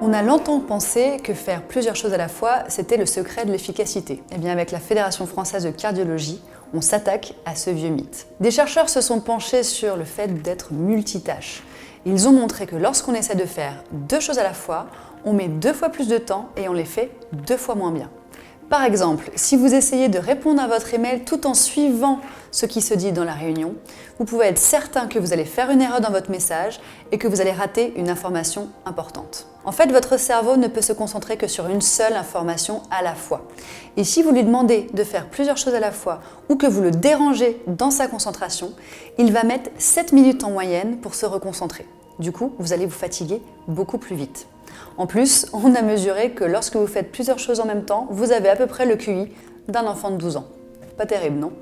On a longtemps pensé que faire plusieurs choses à la fois, c'était le secret de l'efficacité. Eh bien, avec la Fédération française de cardiologie, on s'attaque à ce vieux mythe. Des chercheurs se sont penchés sur le fait d'être multitâche. Ils ont montré que lorsqu'on essaie de faire 2 choses à la fois, on met 2 fois plus de temps et on les fait 2 fois moins bien. Par exemple, si vous essayez de répondre à votre email tout en suivant ce qui se dit dans la réunion, vous pouvez être certain que vous allez faire une erreur dans votre message et que vous allez rater une information importante. En fait, votre cerveau ne peut se concentrer que sur une seule information à la fois. Et si vous lui demandez de faire plusieurs choses à la fois ou que vous le dérangez dans sa concentration, il va mettre 7 minutes en moyenne pour se reconcentrer. Du coup, vous allez vous fatiguer beaucoup plus vite. En plus, on a mesuré que lorsque vous faites plusieurs choses en même temps, vous avez à peu près le QI d'un enfant de 12 ans. Pas terrible, non ?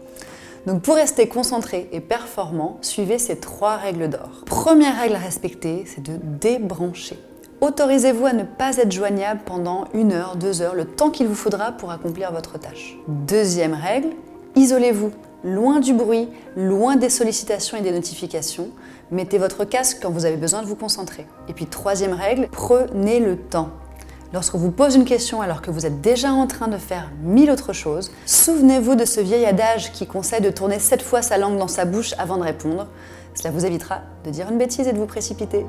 Donc pour rester concentré et performant, suivez ces 3 règles d'or. Première règle à respecter, c'est de débrancher. Autorisez-vous à ne pas être joignable pendant 1 heure, 2 heures, le temps qu'il vous faudra pour accomplir votre tâche. Deuxième règle, isolez-vous. Loin du bruit, loin des sollicitations et des notifications. Mettez votre casque quand vous avez besoin de vous concentrer. Et puis troisième règle, prenez le temps. Lorsqu'on vous pose une question alors que vous êtes déjà en train de faire 1000 autres choses, souvenez-vous de ce vieil adage qui conseille de tourner 7 fois sa langue dans sa bouche avant de répondre. Cela vous évitera de dire une bêtise et de vous précipiter.